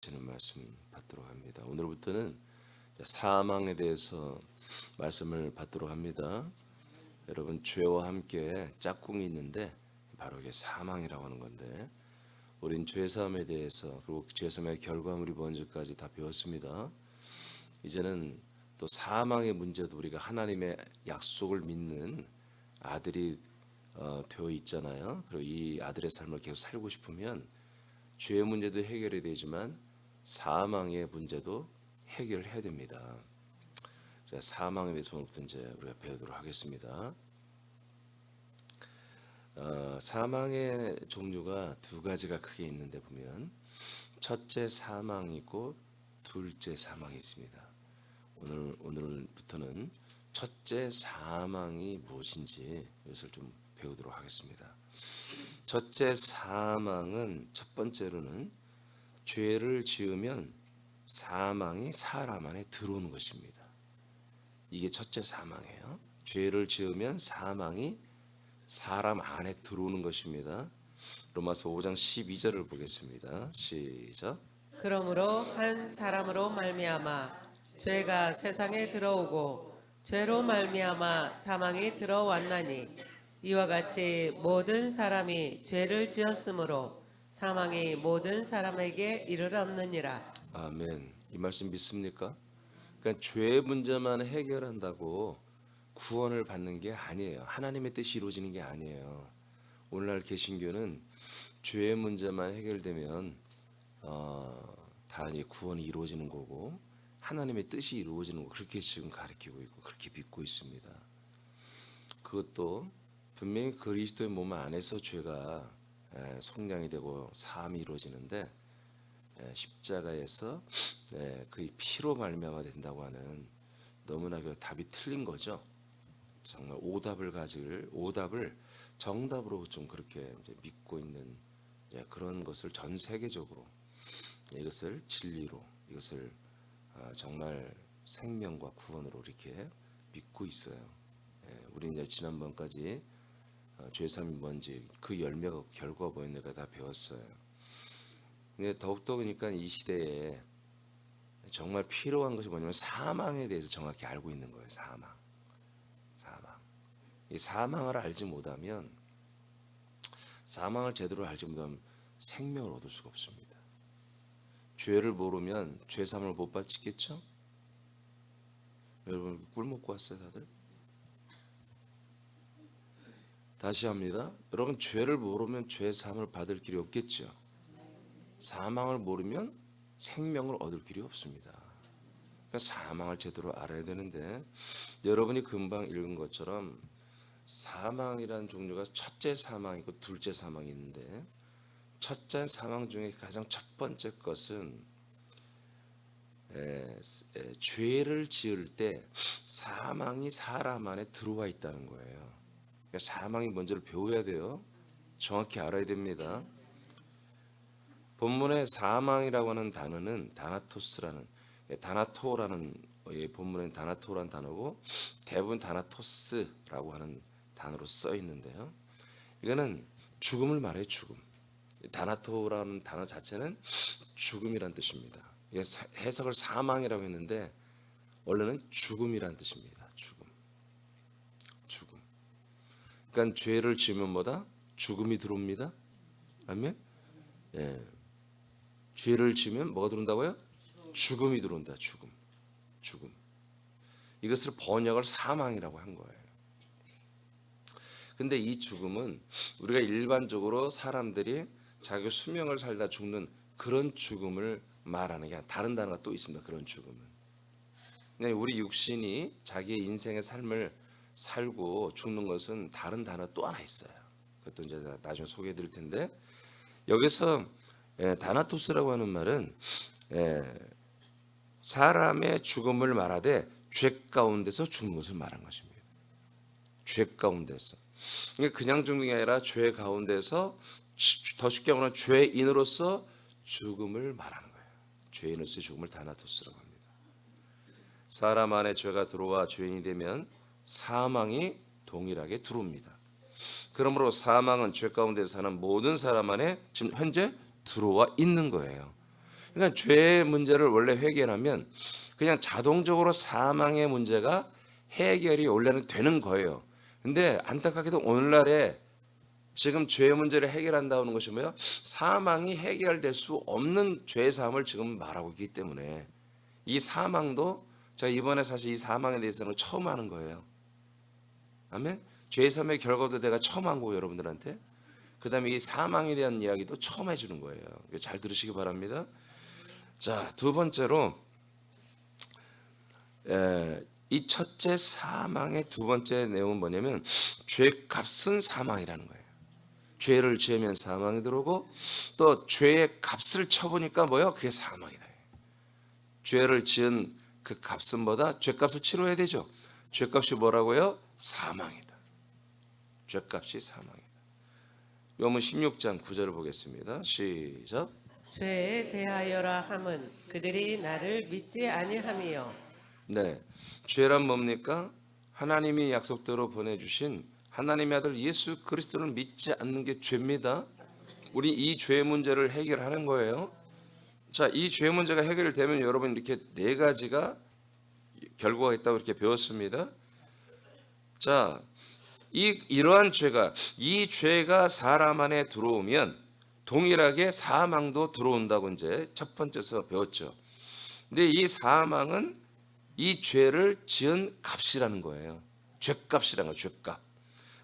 주시는 말씀 받도록 합니다. 오늘부터는 사망에 대해서 말씀을 받도록 합니다. 여러분, 죄와 함께 짝꿍이 있는데 바로 이게 사망이라고 하는 건데, 우린 죄사함에 대해서 그리고 죄사함의 결과물이 뭔지까지 다 배웠습니다. 이제는 또 사망의 문제도 우리가 하나님의 약속을 믿는 아들이 되어 있잖아요. 그리고 이 아들의 삶을 계속 살고 싶으면 죄의 문제도 해결이 되지만 사망의 문제도 해결해야 됩니다. 자, 사망에 대해서 오늘부터 이제 우리가 배우도록 하겠습니다. 사망의 종류가 두 가지가 크게 있는데 보면 첫째 사망이고 둘째 사망이 있습니다. 오늘부터는 첫째 사망이 무엇인지 이것을 좀 배우도록 하겠습니다. 첫째 사망은 첫 번째로는 죄를 지으면 사망이 사람 안에 들어오는 것입니다. 이게 첫째 사망이에요. 죄를 지으면 사망이 사람 안에 들어오는 것입니다. 로마서 5장 12절을 보겠습니다. 시작. 그러므로 한 사람으로 말미암아 죄가 세상에 들어오고 죄로 말미암아 사망이 들어왔나니 이와 같이 모든 사람이 죄를 지었으므로 사망이 모든 사람에게 이르렀느니라. 아멘. 이 말씀 믿습니까? 그러니까 죄의 문제만 해결한다고 구원을 받는 게 아니에요. 하나님의 뜻이 이루어지는 게 아니에요. 오늘날 개신교는 죄의 문제만 해결되면 다 구원이 이루어지는 거고 하나님의 뜻이 이루어지는 거, 그렇게 지금 가르치고 있고 그렇게 믿고 있습니다. 그것도 분명히 그리스도의 몸 안에서 죄가 속량이 되고 사함이 이루어지는데 십자가에서 그의 피로 말미암아 된다고 하는, 너무나 그 답이 틀린 거죠. 정말 오답을 정답으로 좀 그렇게 이제 믿고 있는 그런 것을 전 세계적으로 이것을 진리로, 이것을 정말 생명과 구원으로 이렇게 믿고 있어요. 우리 이제 지난번까지 죄사함이 뭔지 그 열매가 결과가 뭐였는가 다 배웠어요. 근데 더욱더 그러니까 이 시대에 정말 필요한 것이 뭐냐면 사망에 대해서 정확히 알고 있는 거예요. 사망. 이 사망을 알지 못하면, 사망을 제대로 알지 못하면 생명을 얻을 수가 없습니다. 죄를 모르면 죄사함을 못 받겠죠? 여러분 꿀 먹고 왔어요, 다들? 다시 합니다. 여러분, 죄를 모르면 죄사함을 받을 길이 없겠죠. 사망을 모르면 생명을 얻을 길이 없습니다. 그러니까 사망을 제대로 알아야 되는데, 여러분이 금방 읽은 것처럼 사망이라는 종류가 첫째 사망이고 둘째 사망이 있는데, 첫째 사망 중에 가장 첫 번째 것은 죄를 지을 때 사망이 사람 안에 들어와 있다는 거예요. 그러니까 사망이 뭔지를 배워야 돼요. 정확히 알아야 됩니다. 본문의 사망이라고 하는 단어는 다나토스라는, 다나토라는, 본문의 다나토라는 단어고 대부분 다나토스라고 하는 단어로 써 있는데요. 이거는 죽음을 말해요. 죽음. 다나토라는 단어 자체는 죽음이란 뜻입니다. 해석을 사망이라고 했는데 원래는 죽음이란 뜻입니다. 죽음. 그러니까 죄를 지으면 뭐다? 죽음이 들어옵니다. 아멘. 예. 죄를 지으면 뭐가 들어온다고요? 죽음이 들어온다. 죽음. 이것을 번역을 사망이라고 한 거예요. 근데 이 죽음은 우리가 일반적으로 사람들이 자기 수명을 살다 죽는 그런 죽음을 말하는 게 아니라 다른 단어가 또 있습니다. 그런 죽음은 그냥 우리 육신이 자기의 인생의 삶을 살고 죽는 것은 다른 단어 또 하나 있어요. 그것도 이제 나중에 소개해 드릴 텐데, 여기서 다나토스라고 하는 말은 사람의 죽음을 말하되 죄 가운데서 죽는 것을 말한 것입니다. 죄 가운데서. 그냥 죽는 게 아니라 죄 가운데서, 더 쉽게 말하면 죄인으로서 죽음을 말하는 거예요. 죄인으로서의 죽음을 다나토스라고 합니다. 사람 안에 죄가 들어와 죄인이 되면 사망이 동일하게 들어옵니다. 그러므로 사망은 죄 가운데 사는 모든 사람 안에 지금 현재 들어와 있는 거예요. 그러니까 죄의 문제를 원래 해결하면 그냥 자동적으로 사망의 문제가 해결이 원래는 되는 거예요. 근데 안타깝게도 오늘날에 지금 죄의 문제를 해결한다는 것이 뭐예요? 사망이 해결될 수 없는 죄의 삶을 지금 말하고 있기 때문에 이 사망도 제가 이번에 사실 이 사망에 대해서는 처음 하는 거예요. 아멘. 죄의 삶의 결과도 내가 처음 한 거고 여러분들한테 그 다음에 이 사망에 대한 이야기도 처음 해주는 거예요. 잘 들으시기 바랍니다. 자, 두 번째로 이 첫째 사망의 두 번째 내용은 뭐냐면 죄값은 사망이라는 거예요. 죄를 지으면 사망이 들어오고 또 죄의 값을 쳐보니까 뭐예요? 그게 사망이다. 죄를 지은 그 값은 뭐다? 죄값을 치러야 되죠. 죄값이 뭐라고요? 사망이다. 죄값이 사망이다. 요문 16장 9절을 보겠습니다. 시작. 죄에 대하여라 함은 그들이 나를 믿지 아니함이요. 네, 죄란 뭡니까? 하나님이 약속대로 보내주신 하나님의 아들 예수 그리스도를 믿지 않는 게 죄입니다. 우리 이 죄 문제를 해결하는 거예요. 자, 이 죄 문제가 해결되면 여러분 이렇게 네 가지가 결과가 있다고 이렇게 배웠습니다. 자, 이러한 죄가 이 죄가 사람 안에 들어오면 동일하게 사망도 들어온다고 이제 첫 번째서 배웠죠. 근데 이 사망은 이 죄를 지은 값이라는 거예요. 죄값이라는 거예요. 죄값.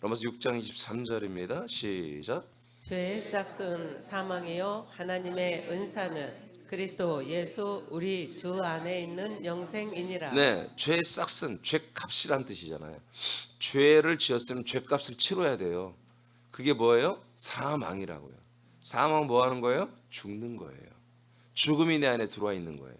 로마서 6장 23절입니다. 시작. 죄의 싹은 사망이요 하나님의 은사는 그리스도 예수 우리 주 안에 있는 영생이니라. 네, 죄의 싹은 죄값이란 뜻이잖아요. 죄를 지었으면 죄값을 치러야 돼요. 그게 뭐예요? 사망이라고요. 사망은 뭐 하는 거예요? 죽는 거예요. 죽음이 내 안에 들어와 있는 거예요.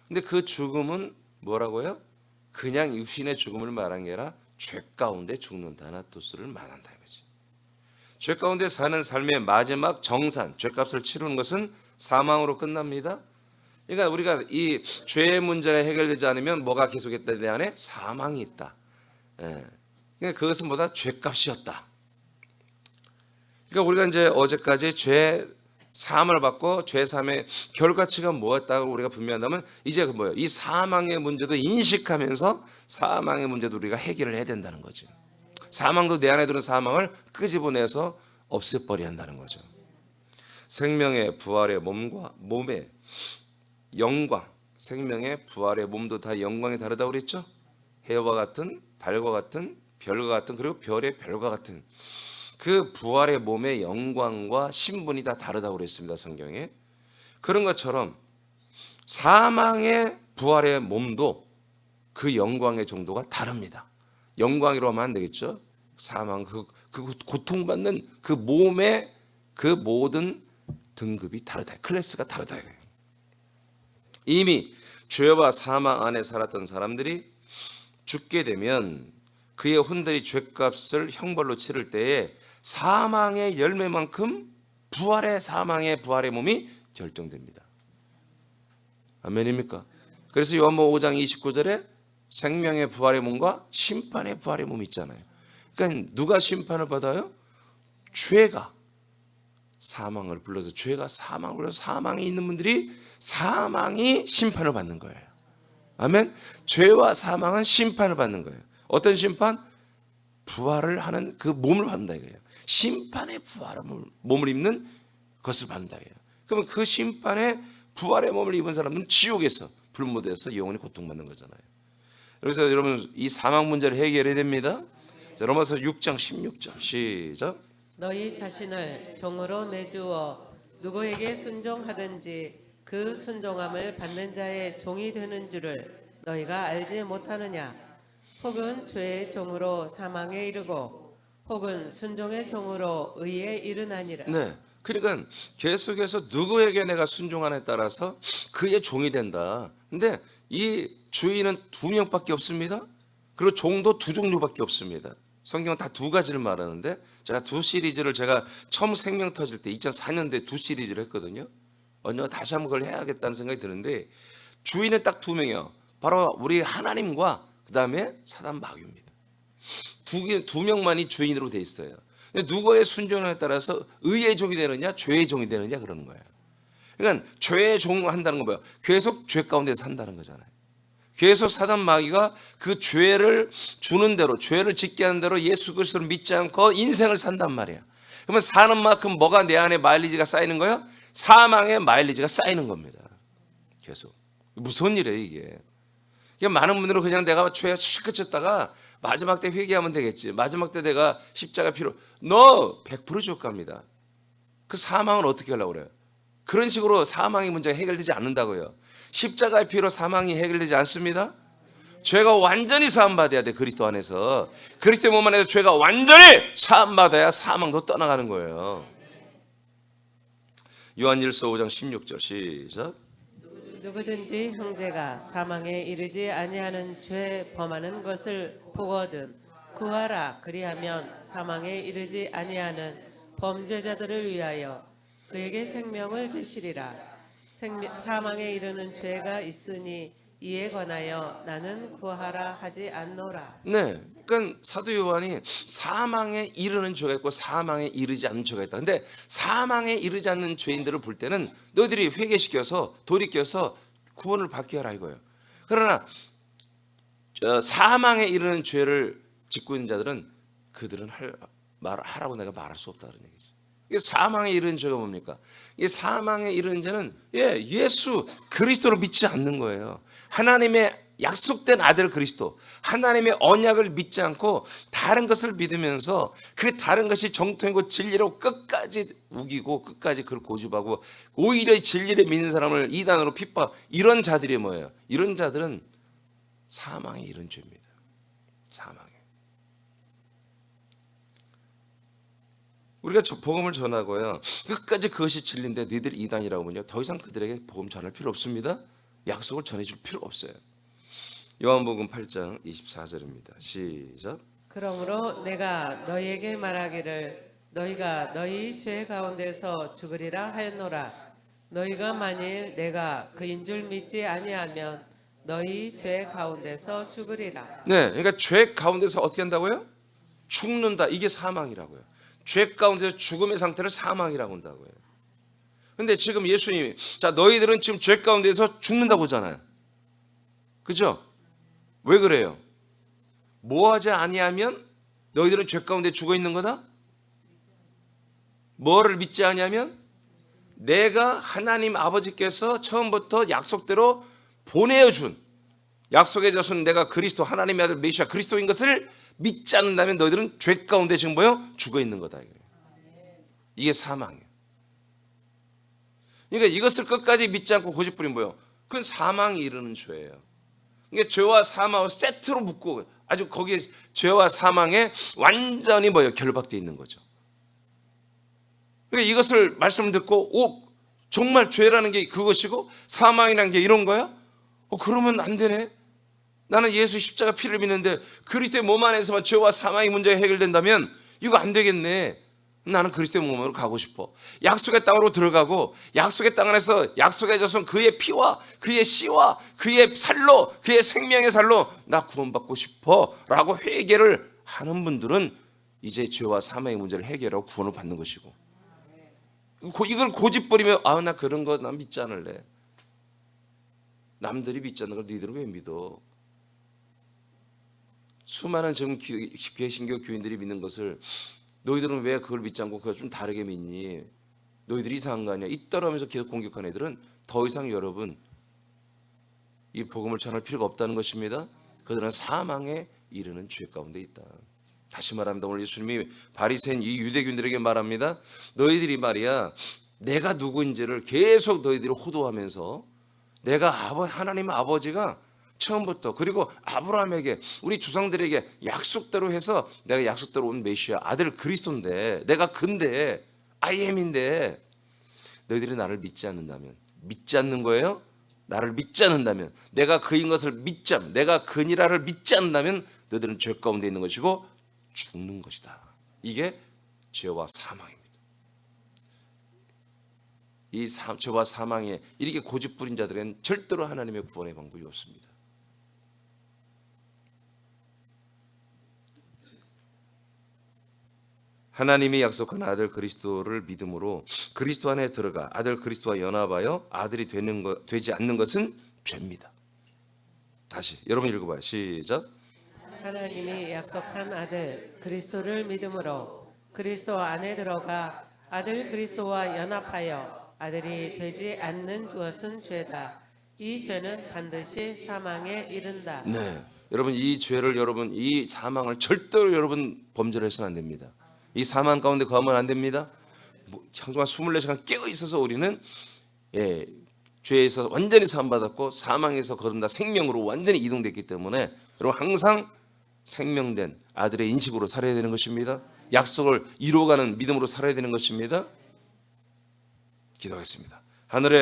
근데 그 죽음은 뭐라고요? 그냥 육신의 죽음을 말한 게 아니라 죄 가운데 죽는 다나토스를 말한다 이거지. 죄 가운데 사는 삶의 마지막 정산, 죄값을 치르는 것은 사망으로 끝납니다. 그러니까 우리가 이 죄의 문제가 해결되지 않으면 뭐가 계속했다? 내 안에 사망이 있다. 그러니까 그것은 뭐다? 죄값이었다. 그러니까 우리가 이제 어제까지 죄 사함을 받고 죄 사함의 결과치가 뭐였다고 우리가 분명하다면 이제 그 뭐예요? 이 사망의 문제도 인식하면서 사망의 문제도 우리가 해결을 해야 된다는 거죠. 사망도 내 안에 들은 사망을 끄집어내서 없애버려야 한다는 거죠. 생명의 부활의 몸과 몸의 영광, 생명의 부활의 몸도 다 영광이 다르다고 그랬죠. 해와 같은, 달과 같은, 별과 같은, 그리고 별의 별과 같은 그 부활의 몸의 영광과 신분이 다 다르다고 그랬습니다. 성경에. 그런 것처럼 사망의 부활의 몸도 그 영광의 정도가 다릅니다. 영광이라고 하면 안 되겠죠. 사망, 그 고통받는 그 몸의 그 모든 등급이 다르다. 클래스가 다르다. 이미 죄와 사망 안에 살았던 사람들이 죽게 되면 그의 혼들이 죄값을 형벌로 치를 때에 사망의 열매만큼 사망의 부활의 몸이 결정됩니다. 아멘입니까? 그래서 요한복음 5장 29절에 생명의 부활의 몸과 심판의 부활의 몸이 있잖아요. 그러니까 누가 심판을 받아요? 죄가 사망을 불러서 죄가 사망을 불러서 사망이 있는 분들이 사망이 심판을 받는 거예요. 아멘. 죄와 사망은 심판을 받는 거예요. 어떤 심판? 부활을 하는 그 몸을 받는다 이거예요. 심판의 부활의 몸을 입는 것을 받는다 이거예요. 그러면 그 심판의 부활의 몸을 입은 사람은 지옥에서 불무대에서 영원히 고통받는 거잖아요. 그래서 여러분 이 사망 문제를 해결해야 됩니다. 자, 로마서 6장 16절 시작. 너희 자신을 종으로 내주어 누구에게 순종하든지 그 순종함을 받는 자의 종이 되는 줄을 너희가 알지 못하느냐. 혹은 죄의 종으로 사망에 이르고 혹은 순종의 종으로 의에 이르나니라. 네, 그러니까 계속해서 누구에게 내가 순종하냐에 따라서 그의 종이 된다. 근데 이 주인은 두 명밖에 없습니다. 그리고 종도 두 종류밖에 없습니다. 성경은 다 두 가지를 말하는데 제가 두 시리즈를 제가 처음 생명 터질 때 2004년도에 두 시리즈를 했거든요. 언젠가 다시 한번 그걸 해야겠다는 생각이 드는데 주인은 딱 두 명이요. 바로 우리 하나님과 그 다음에 사단 마귀입니다. 두 명만이 주인으로 돼 있어요. 누구의 순종에 따라서 의의 종이 되느냐 죄의 종이 되느냐 그러는 거예요. 그러니까 죄에 종한다는 건 뭐야? 계속 죄 가운데 산다는 거잖아요. 계속 사단 마귀가 그 죄를 주는 대로, 죄를 짓게 하는 대로 예수 그리스도를 믿지 않고 인생을 산단 말이야. 그러면 사는 만큼 뭐가 내 안에 마일리지가 쌓이는 거야? 사망의 마일리지가 쌓이는 겁니다. 계속. 무서운 일이에요, 이게. 그러니까 많은 분들은 그냥 내가 죄에 실컷 졌다가 마지막 때 회개하면 되겠지. 마지막 때 내가 십자가 필요. 너 100% 지옥 갑니다. 그 사망을 어떻게 하려고 그래요? 그런 식으로 사망의 문제가 해결되지 않는다고요. 십자가의 피로 사망이 해결되지 않습니다. 죄가 완전히 사함받아야 돼. 그리스도 안에서. 그리스도의 몸 안에서 죄가 완전히 사함받아야 사망도 떠나가는 거예요. 요한일서 5장 16절 시작. 누구든지 형제가 사망에 이르지 아니하는 죄 범하는 것을 보거든 구하라. 그리하면 사망에 이르지 아니하는 범죄자들을 위하여 그에게 생명을 주시리라. 사망에 이르는 죄가 있으니 이에 관하여 나는 구하라 하지 않노라. 네, 그러니까 사도 요한이 사망에 이르는 죄가 있고 사망에 이르지 않는 죄가 있다. 근데 사망에 이르지 않는 죄인들을 볼 때는 너희들이 회개시켜서 돌이켜서 구원을 받게 하라 이거예요. 그러나 사망에 이르는 죄를 짓고 있는 자들은 그들은 하라고 내가 말할 수 없다 그런 얘기죠. 이게 사망에 이르는 죄가 뭡니까? 이 사망에 이르는 죄는 예수 그리스도를 믿지 않는 거예요. 하나님의 약속된 아들 그리스도, 하나님의 언약을 믿지 않고 다른 것을 믿으면서 그 다른 것이 정통이고 진리로 끝까지 우기고 끝까지 그걸 고집하고 오히려 진리를 믿는 사람을 이단으로 핍박, 이런 자들이 뭐예요? 이런 자들은 사망에 이른 죄입니다. 사망에. 우리가 복음을 전하고요, 끝까지 그것이 진리인데 너희들이 이단이라고 하면요, 더 이상 그들에게 복음 전할 필요 없습니다. 약속을 전해줄 필요가 없어요. 요한복음 8장 24절입니다. 시작. 그러므로 내가 너희에게 말하기를 너희가 너희 죄 가운데서 죽으리라 하였노라. 너희가 만일 내가 그인 줄 믿지 아니하면 너희 죄 가운데서 죽으리라. 네, 그러니까 죄 가운데서 어떻게 한다고요? 죽는다. 이게 사망이라고요. 죄 가운데서 죽음의 상태를 사망이라고 한다고요. 근데 지금 예수님이 자 너희들은 지금 죄 가운데서 죽는다고 하잖아요. 그죠? 왜 그래요? 뭐하지 아니하면 너희들은 죄 가운데 죽어 있는 거다? 뭐를 믿지 아니하면 내가 하나님 아버지께서 처음부터 약속대로 보내어준 약속의 자손 내가 그리스도 하나님의 아들 메시아 그리스도인 것을 믿지 않는다면 너희들은 죄 가운데 지금 뭐요? 죽어 있는 거다. 이게 사망이에요. 그러니까 이것을 끝까지 믿지 않고 고집부리면 뭐예요? 그건 사망이 이르는 죄예요. 그러니까 죄와 사망을 세트로 묶고 아주 거기에 죄와 사망에 완전히 뭐예요? 결박되어 있는 거죠. 그러니까 이것을 말씀을 듣고 정말 죄라는 게 그것이고 사망이라는 게 이런 거야? 그러면 안 되네. 나는 예수 십자가 피를 믿는데 그리스도의 몸 안에서만 죄와 사망의 문제가 해결된다면 이거 안 되겠네. 나는 그리스도의 몸으로 가고 싶어. 약속의 땅으로 들어가고 약속의 땅 안에서 약속의 자손 그의 피와 그의 씨와 그의 살로 그의 생명의 살로 나 구원받고 싶어 라고 회개를 하는 분들은 이제 죄와 사망의 문제를 해결하고 구원을 받는 것이고, 이걸 고집부리면 나 그런 거 난 믿지 않을래. 남들이 믿지 않는 걸 너희들은 왜 믿어? 수많은 지금 개신교 교인들이 믿는 것을 너희들은 왜 그걸 믿지 않고 그걸 좀 다르게 믿니? 너희들이 이상한 거 아니야? 이따라면서 계속 공격하는 애들은 더 이상 여러분 이 복음을 전할 필요가 없다는 것입니다. 그들은 사망에 이르는 죄 가운데 있다. 다시 말합니다. 오늘 예수님이 바리새인 이 유대교인들에게 말합니다. 너희들이 말이야 내가 누구인지를 계속 너희들이 호도하면서 내가 하나님 아버지가 처음부터 그리고 아브라함에게 우리 조상들에게 약속대로 해서 내가 약속대로 온 메시아 아들 그리스도인데 내가 근데 IM인데 너희들이 나를 믿지 않는다면 믿지 않는 거예요? 나를 믿지 않는다면 내가 그인 것을 믿지 않는 내가 그니라를 믿지 않는다면 너희들은 죄 가운데 있는 것이고 죽는 것이다. 이게 죄와 사망입니다. 이 죄와 사망에 이렇게 고집부린 자들은 절대로 하나님의 구원의 방법이 없습니다. 하나님이 약속한 아들 그리스도를 믿음으로 그리스도 안에 들어가 아들 그리스도와 연합하여 아들이 되지 않는 것은 죄입니다. 다시 여러분 읽어봐요. 시작. 하나님이 약속한 아들 그리스도를 믿음으로 그리스도 안에 들어가 아들 그리스도와 연합하여 아들이 되지 않는 것은 죄다. 이 죄는 반드시 사망에 이른다. 네, 여러분 이 죄를 여러분 이 사망을 절대로 여러분 범죄를 해서는 안 됩니다. 이 사망 가운데 거하면 안 됩니다. 정말 24시간 깨어 있어서 우리는 죄에서 완전히 사함받았고 사망에서 거듭나 생명으로 완전히 이동됐기 때문에 여러분 항상 생명된 아들의 인식으로 살아야 되는 것입니다. 약속을 이루어가는 믿음으로 살아야 되는 것입니다. 기도하겠습니다. 하늘에